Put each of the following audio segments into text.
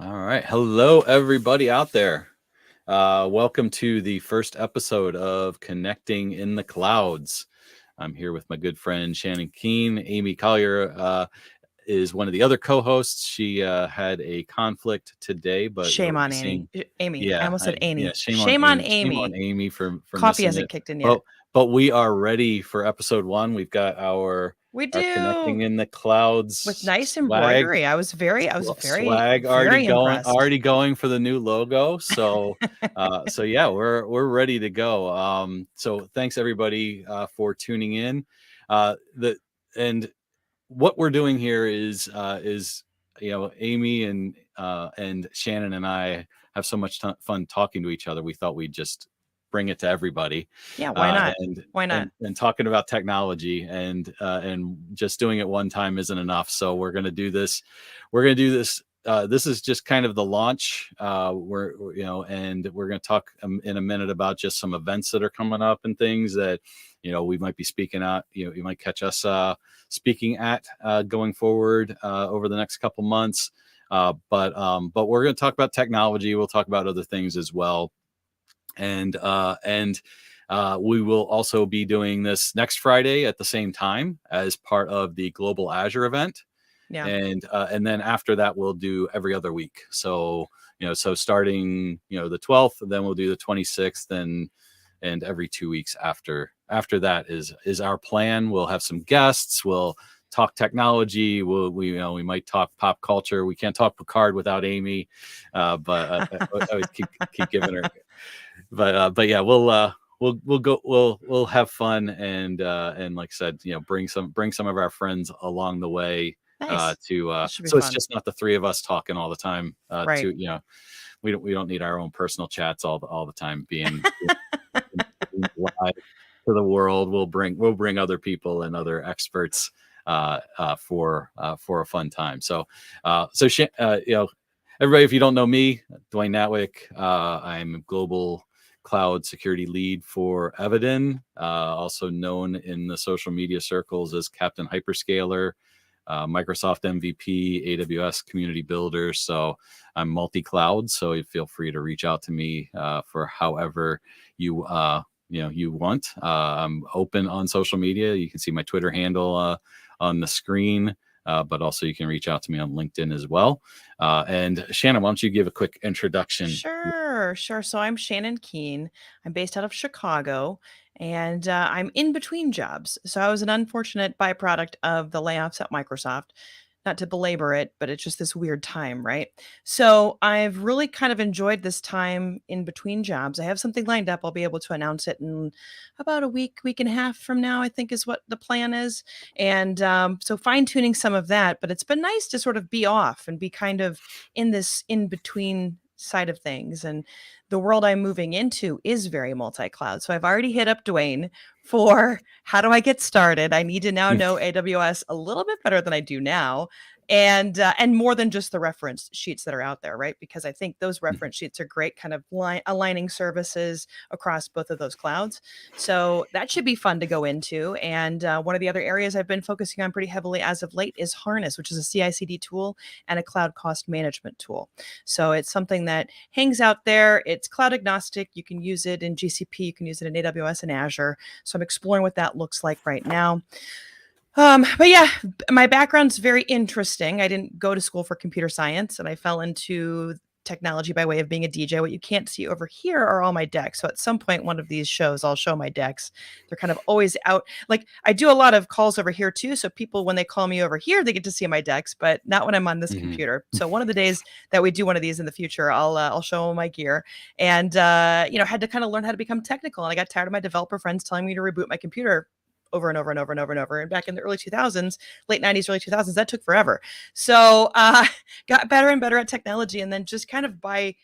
All right. Hello, everybody out there. Welcome to the first episode of Connecting in the Clouds. I'm here with my good friend Shannon Keene. Amy Collier is one of the other co-hosts. She had a conflict today, but Shame we'll be on Amy. seeing. Amy. I Yeah, almost said Amy. shame on Shame on Amy. Shame on Amy. Amy for Coffee missing hasn't it. kicked in But yet. but we are ready for episode one. We've got our We Connecting do. in the Clouds With nice swag embroidery. swag Very impressed. already going for the new logo. So yeah, we're ready to go. So thanks everybody for tuning in. The and what we're doing here is Amy and Shannon and I have so much fun talking to each other. We thought we'd just bring it to everybody, Yeah, why not? and Why not? talking about technology, and just doing it one time isn't enough. So we're going to do this. We're going to do this. This is just kind of the launch. And we're going to talk in a minute about just some events that are coming up and things that we might be speaking out. You might catch us speaking at going forward over the next couple months. But we're going to talk about technology. We'll talk about other things as well, and we will also be doing this next Friday at the same time as part of the Global Azure event. Yeah. And then after that, we'll do every other week. So so starting the 12th, then we'll do the 26th, and every 2 weeks after that is our plan. We'll have some guests. We'll talk technology. We might talk pop culture. We can't talk Picard without Amy, but I always keep giving her. But yeah, we'll have fun, and like I said, bring some of our friends along the way. Nice. Should be So it's fun. just not the three of us talking all the time. Right. We don't need our own personal chats all the time being live to the world. We'll bring other people and other experts for a fun time. Everybody, if you don't know me, Dwayne Natwick, I'm global cloud security lead for Eviden, also known in the social media circles as Captain Hyperscaler, Microsoft MVP, AWS community builder. So I'm multi-cloud. So you feel free to reach out to me for however you you want. I'm open on social media. You can see my Twitter handle on the screen. But also you can reach out to me on LinkedIn as well. And Shannon, why don't you give a quick introduction? Sure. So I'm Shannon Keene. I'm based out of Chicago, and I'm in between jobs. So I was an unfortunate byproduct of the layoffs at Microsoft. Not to belabor it, but it's just this weird time, right? So I've really kind of enjoyed this time in between jobs. I have something lined up. I'll be able to announce it in about a week and a half from now, I think is what the plan is. And so fine tuning some of that, but it's been nice to sort of be off and be kind of in this in between side of things. And the world I'm moving into is very multi-cloud. So I've already hit up Dwayne for how do I get started? I need to now know AWS a little bit better than I do now. And more than just the reference sheets that are out there, right? Because I think those reference sheets are great, kind of aligning services across both of those clouds. So that should be fun to go into. And one of the other areas I've been focusing on pretty heavily as of late is Harness, which is a CI/CD tool and a cloud cost management tool. So it's something that hangs out there. It's cloud agnostic. You can use it in GCP, you can use it in AWS and Azure. So I'm exploring what that looks like right now. But yeah, my background's very interesting. I didn't go to school for computer science, and I fell into technology by way of being a DJ. What you can't see over here are all my decks. So at some point, one of these shows, I'll show my decks. They're kind of always out. Like I do a lot of calls over here too. So people, when they call me over here, they get to see my decks, but not when I'm on this computer. So one of the days that we do one of these in the future, I'll show my gear. And had to kind of learn how to become technical. And I got tired of my developer friends telling me to reboot my computer over and over and over and over and over. And back in the early 2000s, late 90s, early 2000s, that took forever. So got better and better at technology, and then just kind of by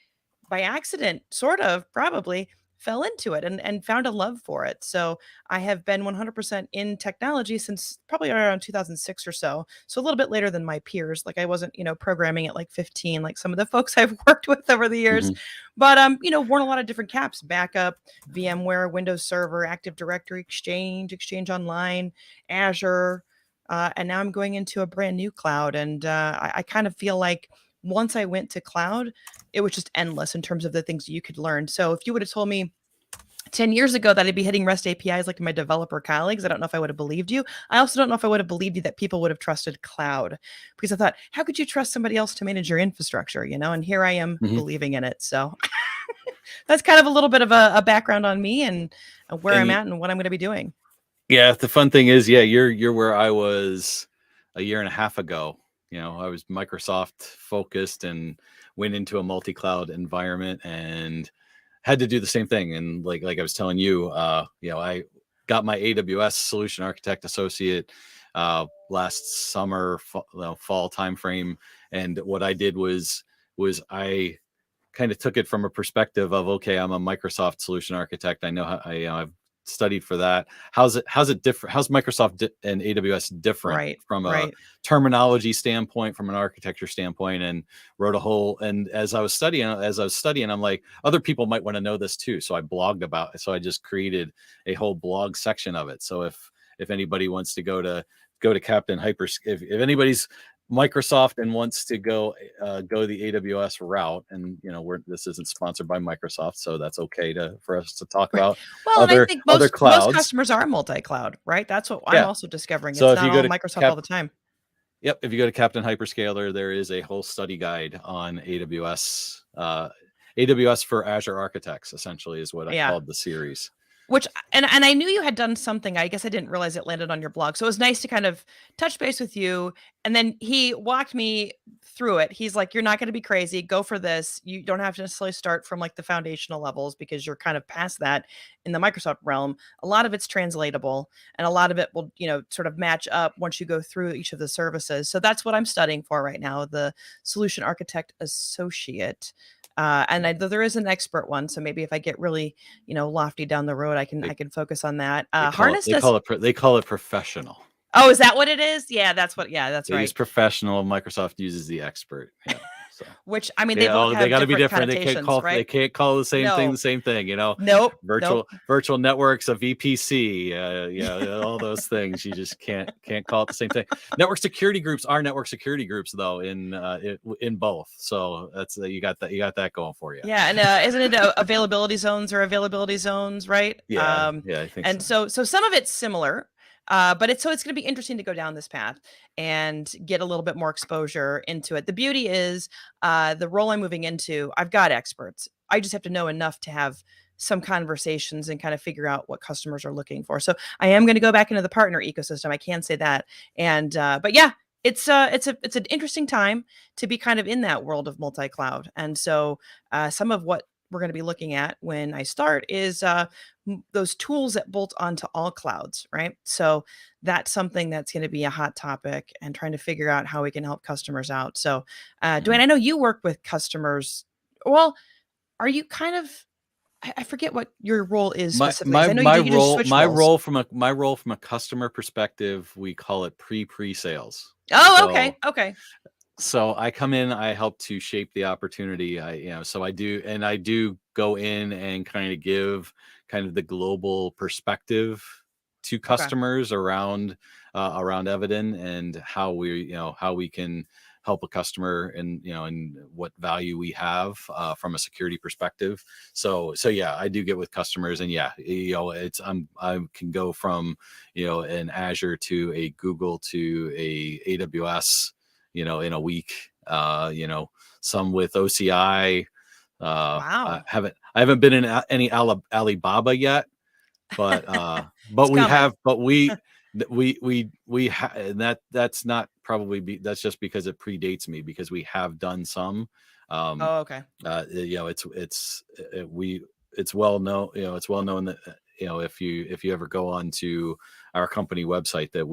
accident, sort of, probably fell into it and found a love for it. So I have been 100% in technology since probably around 2006 or so. So a little bit later than my peers. Like I wasn't, programming at like 15, like some of the folks I've worked with over the years. But worn a lot of different caps: backup, VMware, Windows Server, Active Directory, Exchange Online, Azure. And now I'm going into a brand new cloud. And I kind of feel like once I went to cloud, it was just endless in terms of the things you could learn. So if you would have told me 10 years ago that I'd be hitting REST APIs like my developer colleagues, I don't know if I would have believed you. I also don't know if I would have believed you that people would have trusted cloud, because I thought, how could you trust somebody else to manage your infrastructure? And here I am believing in it. So that's kind of a little bit of a background on me and where I'm at and what I'm going to be doing. Yeah, the fun thing is, you're where I was a year and a half ago. I was Microsoft focused and went into a multi-cloud environment and had to do the same thing. And like I was telling you, I got my AWS Solution Architect Associate last summer, fall timeframe. And what I did was I kind of took it from a perspective of, okay, I'm a Microsoft Solution Architect. I know how I've studied for that. How's it different? How's Microsoft and AWS different from a terminology standpoint, from an architecture standpoint? And wrote a whole, and as I was studying, I'm like, other people might want to know this too. So I blogged about it. So I just created a whole blog section of it. So if anybody wants to go to Captain Hyper, if anybody's Microsoft and wants to go the AWS route, and this isn't sponsored by Microsoft, so that's okay for us to talk about. Well, and I think most customers are multi-cloud, right? That's what I'm also discovering. So it's not all Microsoft all the time. Yep. If you go to Captain Hyperscaler, there is a whole study guide on AWS. AWS for Azure Architects, essentially, is what I called the series. Which, and I knew you had done something. I guess I didn't realize it landed on your blog. So it was nice to kind of touch base with you. And then he walked me through it. He's like, you're not going to be crazy. Go for this. You don't have to necessarily start from like the foundational levels, because you're kind of past that in the Microsoft realm. A lot of it's translatable, and a lot of it will, sort of match up once you go through each of the services. So that's what I'm studying for right now, the Solution Architect Associate. And there is an expert one, so maybe if I get really, lofty down the road, I can focus on that. They call it professional. Oh, is that what it is? Yeah, that's right. It's professional. Microsoft uses the expert. Yeah. So. Which, I mean, they got to be different. They can't call the same thing the same thing. Nope. Virtual networks, a VPC. All those things. You just can't call it the same thing. Network security groups are network security groups, though, in both. So that's you got that going for you. Yeah, and isn't it availability zones, right? Yeah, I think. And so some of it's similar. But it's going to be interesting to go down this path and get a little bit more exposure into it. The beauty is the role I'm moving into, I've got experts. I just have to know enough to have some conversations and kind of figure out what customers are looking for. So I am going to go back into the partner ecosystem. I can say that. And but yeah, it's an interesting time to be kind of in that world of multi-cloud. And so some of what we're going to be looking at when I start is those tools that bolt onto all clouds, right? So that's something that's going to be a hot topic, and trying to figure out how we can help customers out. So, Dwayne, I know you work with customers. Well, are you kind of? I forget what your role is specifically. My role from a customer perspective, we call it pre-sales. Oh, okay. So I come in, I help to shape the opportunity. So I do go in and kind of give kind of the global perspective to customers around Eviden, and how we can help a customer, and what value we have from a security perspective. So yeah, I do get with customers, and I can go from an Azure to a Google to a AWS. In a week, some with OCI. Wow. I haven't been in any Alibaba yet, but that's not probably that's just because it predates me, because we have done some. Okay. It's well known. It's well known that if you ever go on to our company website, that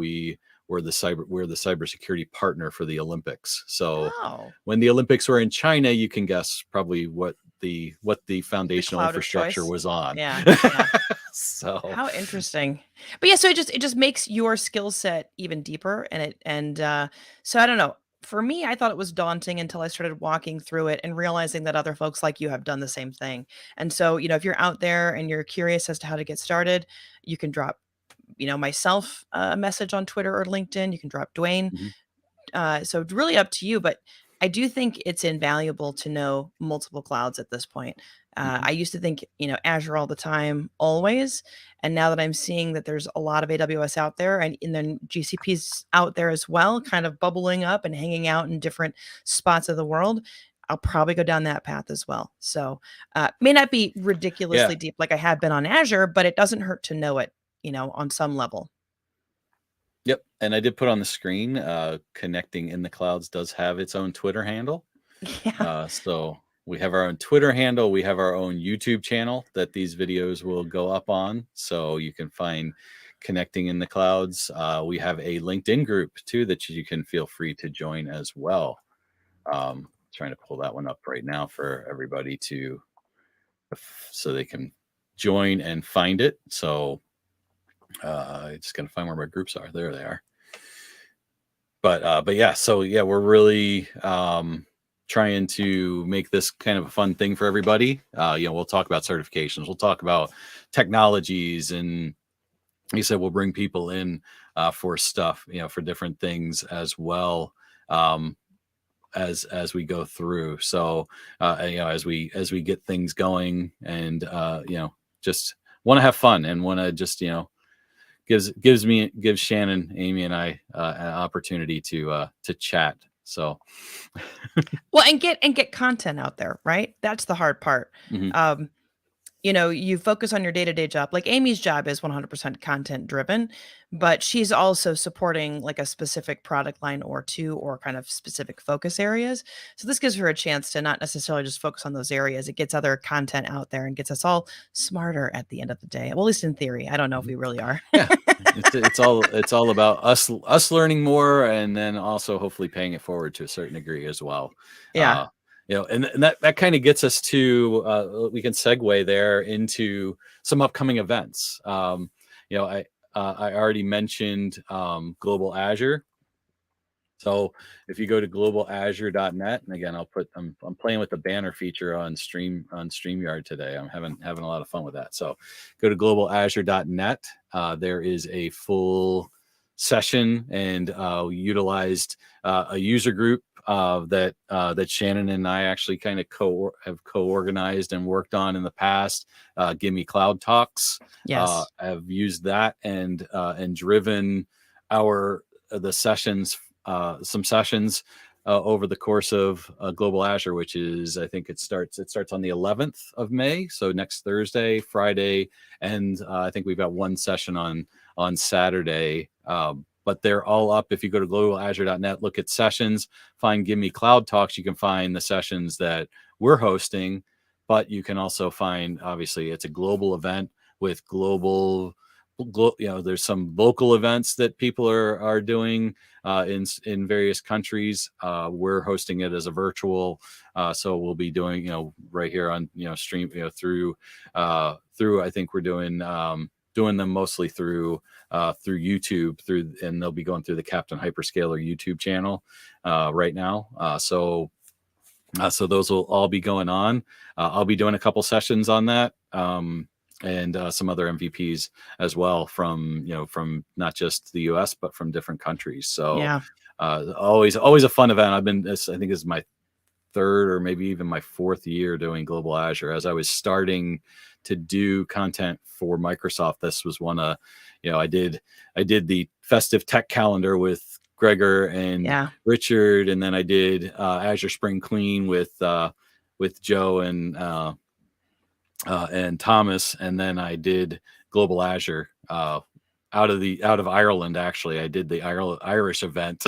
we're the cybersecurity partner for the Olympics. So when the Olympics were in China, you can guess probably what the foundational infrastructure was on. Yeah. So how interesting. But yeah, so it just makes your skill set even deeper, and so I don't know. For me, I thought it was daunting until I started walking through it and realizing that other folks like you have done the same thing. And so, if you're out there and you're curious as to how to get started, you can drop myself a message on Twitter or LinkedIn. You can drop Dwayne. Mm-hmm. So really up to you, but I do think it's invaluable to know multiple clouds at this point. Mhm. I used to think, Azure all the time, always. And now that I'm seeing that there's a lot of AWS out there and then GCP's out there as well, kind of bubbling up and hanging out in different spots of the world, I'll probably go down that path as well. So, may not be Yeah. ridiculously deep like I have been on Azure, but it doesn't hurt to know it, on some level. Yep. And I did put on the screen, Connecting in the Clouds does have its own Twitter handle. Yeah. So we have our own Twitter handle. We have our own YouTube channel that these videos will go up on. So you can find Connecting in the Clouds. We have a LinkedIn group too that you can feel free to join as well. Trying to pull that one up right now for everybody so they can join and find it. So just gonna find where my groups are. There they are. But yeah, so yeah, we're really trying to make this kind of a fun thing for everybody. We'll talk about certifications, we'll talk about technologies, and like you said, we'll bring people in for stuff, for different things as well. As we go through. So as we get things going, and just want to have fun and want to just gives Shannon, Amy, and I an opportunity to chat. So Well, and get content out there, right? That's the hard part. mhm. Um, you focus on your day-to-day job. Like Amy's job is 100% content driven, but she's also supporting like a specific product line or two or kind of specific focus areas. So this gives her a chance to not necessarily just focus on those areas. It gets other content out there and gets us all smarter at the end of the day. Well, at least in theory. I don't know if we really are. Yeah, it's all about us learning more, and then also hopefully paying it forward to a certain degree as well. Yeah. uh and that kind of gets us to we can segue there into some upcoming events. I already mentioned Global Azure. So if you go to globalazure.net, and again, I'm playing with the banner feature on StreamYard today. I'm having a lot of fun with that. So go to globalazure.net. There is a full session, and utilized a user group that Shannon and I actually kind of have co-organized and worked on in the past. Give Me Cloud Talks. Yes. I've used that and driven the sessions, some sessions over the course of Global Azure, which is, I think it starts on the 11th of May, so next Thursday, Friday, and I think we've got one session on Saturday. But they're all up. If you go to globalazure.net, look at sessions, find Give Me Cloud Talks, you can find the sessions that we're hosting. But you can also find, obviously, it's a global event with there's some local events that people are doing in various countries. We're hosting it as a virtual, so we'll be doing right here on stream through I think we're doing them mostly through YouTube, and they'll be going through the Captain Hyperscaler YouTube channel right now. So those will all be going on. I'll be doing a couple sessions on that. And some other MVPs as well from not just the US, but from different countries. So Yeah. always a fun event. I think this is my third or maybe even my fourth year doing Global Azure. As I was starting to do content for Microsoft, this was one of, I did the festive tech calendar with Gregor and Yeah. Richard, and then I did Azure Spring Clean with Joe and Thomas, and then I did Global Azure out of Ireland. Actually, I did the Irish event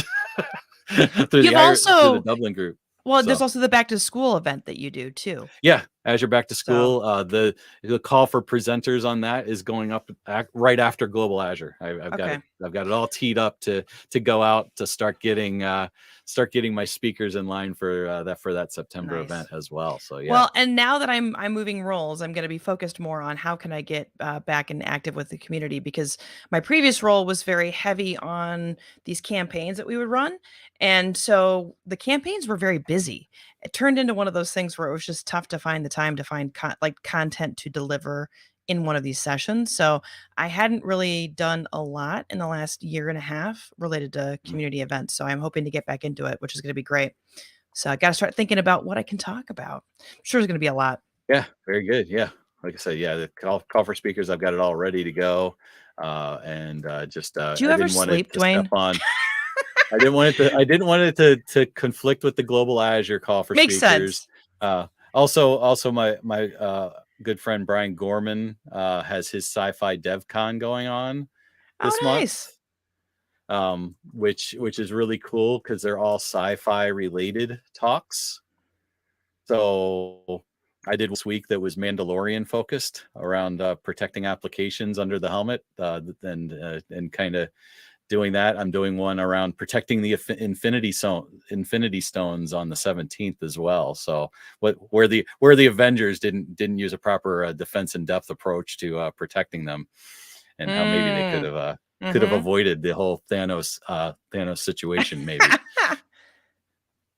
through You've the also Dublin group. Well, there's So also the back to school event that you do too. yeah, Azure Back to So School. The call for presenters on that is going up right after Global Azure. I've got okay. it all teed up to go out to start getting my speakers in line for that September Nice. event as well. So yeah. Well, and now that I'm moving roles, I'm going to be focused more on how can I get back and active with the community, because my previous role was very heavy on these campaigns that we would run, and so the campaigns were very busy. It turned into one of those things where it was just tough to find the time to find content to deliver in one of these sessions. So I hadn't really done a lot in the last year and a half related to Mm. community events. So I'm hoping to get back into it, which is going to be great. So I got to start thinking about what I can talk about. I'm sure there's going to be a lot. Yeah, very good. Yeah, like I said, yeah, the call for speakers, I've got it all ready to go, and just Do you I ever didn't want it sleep, to step Dwayne? on. I didn't want it to conflict with the Global Azure call for Makes speakers. sense. Also, my good friend Brian Gorman has his Sci-Fi DevCon going on this Oh, month, nice. which is really cool because they're all sci-fi related talks. So I did this week that was Mandalorian focused around protecting applications under the helmet, and kind of doing that. I'm doing one around protecting the Infinity Stones on the 17th as well. So where the Avengers didn't use a proper defense in depth approach to protecting them, and how maybe they could Mm. have Mm-hmm. avoided the whole Thanos situation maybe.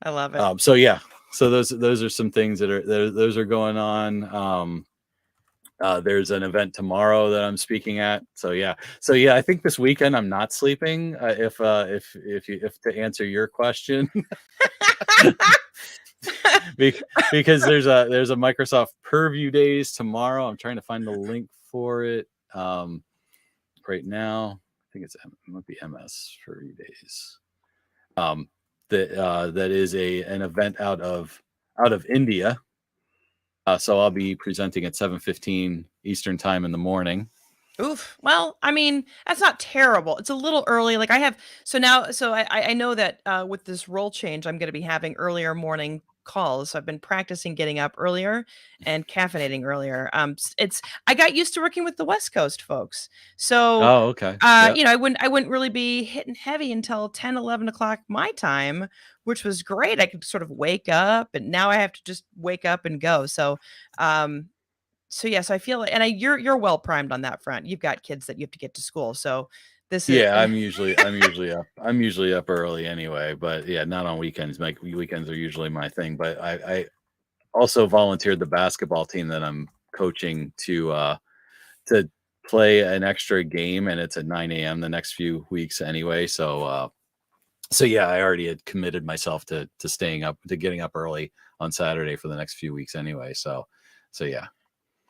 I love it. So yeah, so those are some things those are going on. There's an event tomorrow that I'm speaking at. So yeah, I think this weekend I'm not sleeping. If to answer your question, because there's a Microsoft Purview Days tomorrow. I'm trying to find the link for it right now. I think it might be MS Purview Days. That is an event out of India. So I'll be presenting at 7:15 Eastern time in the morning. Oof. Well, I mean, that's not terrible. It's a little early. Like I have, so I know that with this role change, I'm going to be having earlier morning calls. So I've been practicing getting up earlier and caffeinating earlier. I got used to working with the West Coast folks. So, Oh, okay. Yeah. I wouldn't really be hitting heavy until 10, 11 o'clock my time, which was great. I could sort of wake up, and now I have to just wake up and go. Um, yes, I feel and you're well primed on that front. You've got kids that you have to get to school. So this is Yeah, I'm usually up early anyway, but yeah, not on weekends. My weekends are usually my thing. But I also volunteered the basketball team that I'm coaching to play an extra game, and it's at 9 a.m. the next few weeks anyway. So yeah, I already had committed myself to getting up early on Saturday for the next few weeks anyway. So yeah.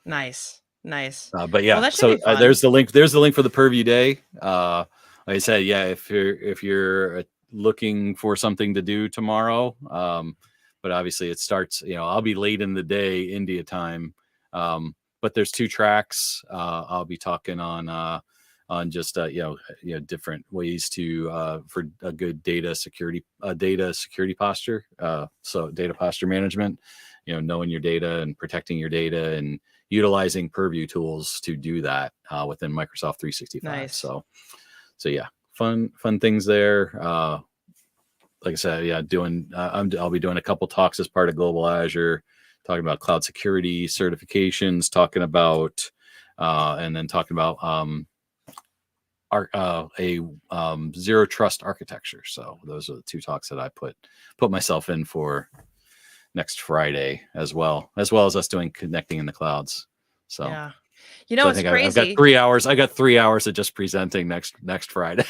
nice. Nice. But Well, yeah, that should so be fun. there's the link. There's the link for the Purview Day. Like I said, yeah, if you're looking for something to do tomorrow, but obviously it starts. I'll be late in the day, India time. But there's 2 tracks. I'll be talking on just different ways to for a good data security posture. So data posture management. Knowing your data and protecting your data and utilizing Purview tools to do that within Microsoft 365. Nice. So yeah, fun things there. Like I said, yeah, I'll be doing a couple talks as part of Global Azure, talking about cloud security certifications, talking about and then talking about zero trust architecture. So those are the 2 talks that I put myself in for next Friday, as well as us doing connecting in the clouds. So yeah, I it's think crazy. I've got 3 hours. I got 3 hours of just presenting next Friday.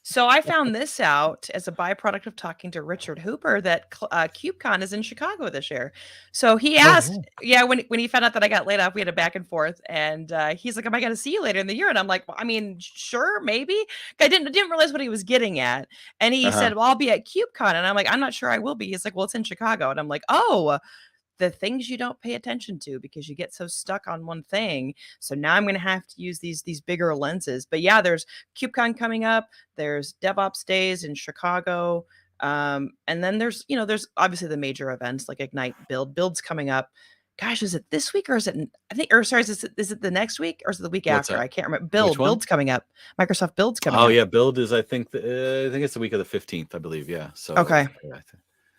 So I found this out as a byproduct of talking to Richard Hooper that KubeCon is in Chicago this year. So he asked, when he found out that I got laid off, we had a back and forth, and he's like, "Am I going to see you later in the year?" And I'm like, "Well, I mean, sure, maybe." I didn't realize what he was getting at, and he said, "Well, I'll be at KubeCon," and I'm like, "I'm not sure I will be." He's like, "Well, it's in Chicago," and I'm like, "Oh." The things you don't pay attention to because you get so stuck on one thing. So now I'm going to have to use these bigger lenses. But yeah, there's KubeCon coming up. There's DevOps Days in Chicago. And then there's obviously the major events like Ignite Build's coming up. Gosh, is it this week or is it? Is it the next week or is it the week What's after? that? I can't remember. Which one? Build's coming up. Microsoft Build's coming up. Oh yeah, Build is I think it's the week of the 15th, I believe. Yeah. So okay.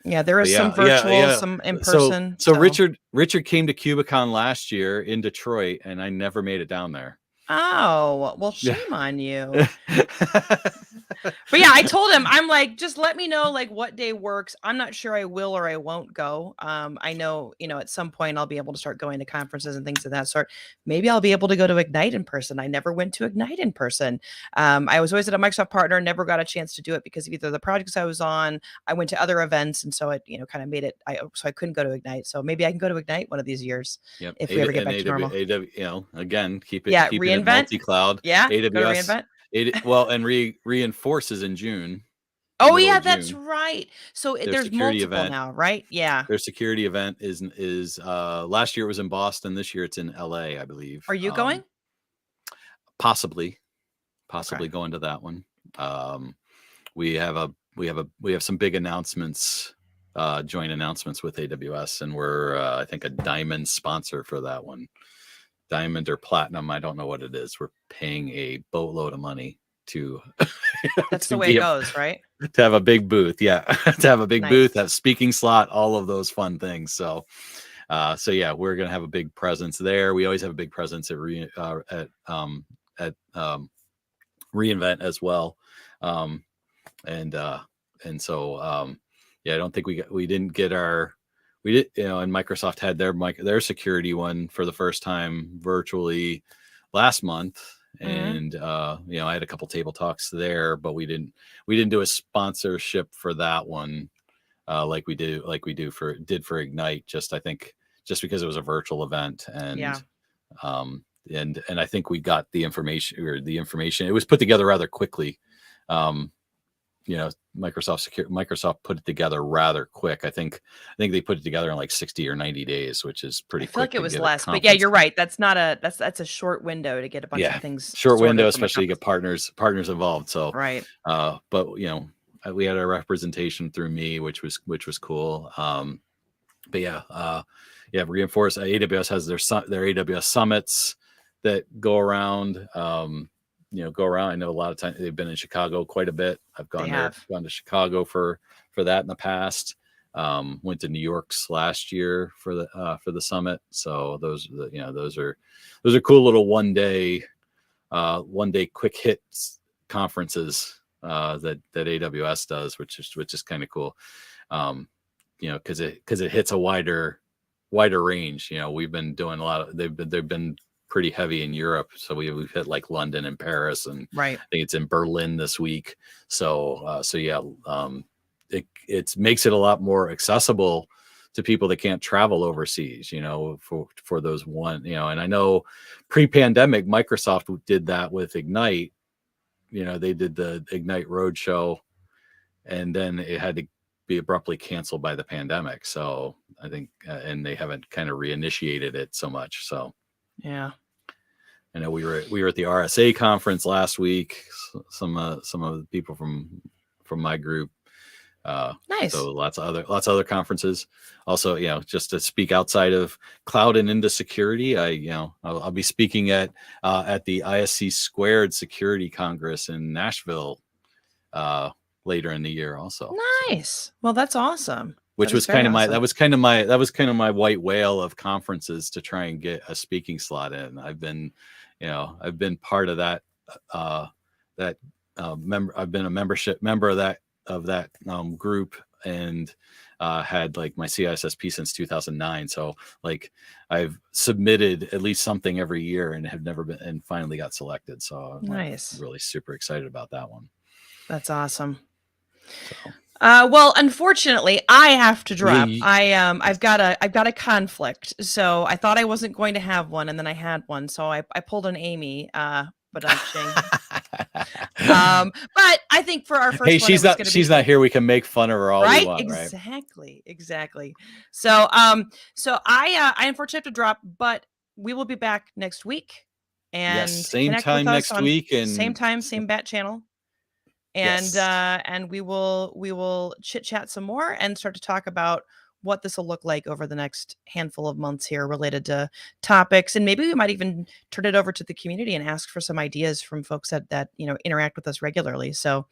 Yeah, there is some virtual, some in person. So Richard came to KubeCon last year in Detroit, and I never made it down there. Oh, well, Yeah. shame on you. But yeah, I told him, I'm like, just let me know like what day works. I'm not sure I will or I won't go. I know, at some point I'll be able to start going to conferences and things of that sort. Maybe I'll be able to go to Ignite in person. I never went to Ignite in person. I was always at a Microsoft partner, never got a chance to do it because of either the projects I was on, I went to other events, and so it, kind of made it. So I couldn't go to Ignite. So maybe I can go to Ignite one of these years Yep. if we ever get And back to normal. again, Yeah, keeping it reInvent. multi-cloud. Yeah, go to AWS, reInvent. and Reinforce is in June, Oh middle yeah, of that's June. right. So Their there's security multiple event. now, right? Yeah. Their security event is last year it was in Boston. This year it's in LA, I believe. Are you going? Possibly Okay. going to that one. We have some big announcements, joint announcements with AWS, and we're I think a diamond sponsor for that one. Diamond or platinum, I don't know what it is. We're paying a boatload of money to That's the to way it be goes, right? to have a big booth. Yeah, to have a big booth, Nice. have speaking slot, all of those fun things. So yeah, we're gonna have a big presence there. We always have a big presence at reInvent as well. Um, and so yeah, I don't think we didn't get our we did and Microsoft had their security one for the first time virtually last month. Mhm. And I had a couple table talks there, but we didn't do a sponsorship for that one, like we did for Ignite. I think just because it was a virtual event. Yeah. And I think we got the information. It was put together rather quickly. um Microsoft put it together rather quick. I think they put it together in like 60 or 90 days, which is I pretty feel quick like it to was get a less, but yeah, conference. you're right. That's a short window to get a bunch of Yeah, things short sorted window, from a especially to get conference. partners involved. So Right. but we had a representation through me, which was cool. But yeah, Reinforce, AWS has their AWS summits that go around. I know a lot of times they've been in Chicago quite a bit. I've They gone have. to Chicago for that in the past. Went to New York's last year for the summit. So those are cool little one day quick hits conferences that AWS does, which is kind of cool. Because it hits a wider range. We've been doing a lot of they've been pretty heavy in Europe, so we've hit like London and Paris, and Right. I think it's in Berlin this week. So yeah, it makes it a lot more accessible to people that can't travel overseas, for those one, and I know pre-pandemic Microsoft did that with Ignite. They did the Ignite Roadshow, and then it had to be abruptly canceled by the pandemic. So I think, and they haven't kind of reinitiated it so much. So Yeah. I know we were at the RSA conference last week. Some of the people from my group. Nice. So lots of other conferences. Also, just to speak outside of cloud and into security, I'll be speaking at the ISC Squared Security Congress in Nashville later in the year also. Nice. Well, that's awesome. Which That is was very kind of awesome. my white whale of conferences to try and get a speaking slot in. I've been part of that member. I've been a member of that group, and had like my CISSP since 2009. So like I've submitted at least something every year and have never been, and finally got selected. So I'm Nice. really super excited about that one. That's awesome. So. Well, unfortunately, I have to drop. Yeah. I've got a conflict. So I thought I wasn't going to have one, and then I had one. So I pulled an Amy. But I'm but I think for our first hey, one, she's not here. We can make fun of her all we want, right? Exactly. So I unfortunately have to drop, but we will be back next week and yes, same connect with time us next on week, and same time, same bat channel. And yes. and we will chit chat some more and start to talk about what this will look like over the next handful of months here related to topics. And maybe we might even turn it over to the community and ask for some ideas from folks that interact with us regularly. So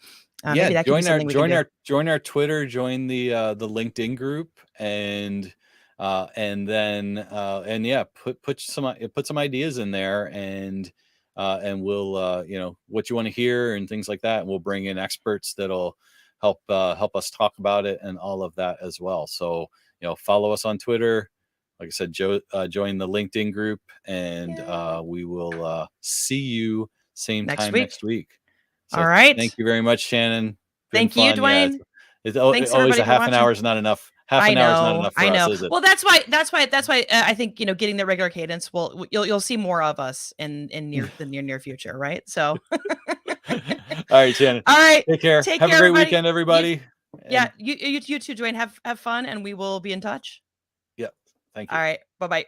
maybe that could be something we can do. Join our Twitter, join the LinkedIn group, and then put some ideas in there, and and we'll what you want to hear and things like that, and we'll bring in experts that'll help us talk about it and all of that as well. So follow us on Twitter. Like I said, join the LinkedIn group, and we will see you same time next week. So all right. thank you very much, Shannon. Thank you, Dwayne. Yeah, it's always a half an hour is not enough. Half an hour is not enough for us, is it? Well, that's why I think getting the regular cadence you'll see more of us in the near future, right? So all right, Shannon. All right. Take care. Have a great weekend, everybody. You too, Dwayne. Have fun, and we will be in touch. Yep. Thank you. All right. Bye-bye.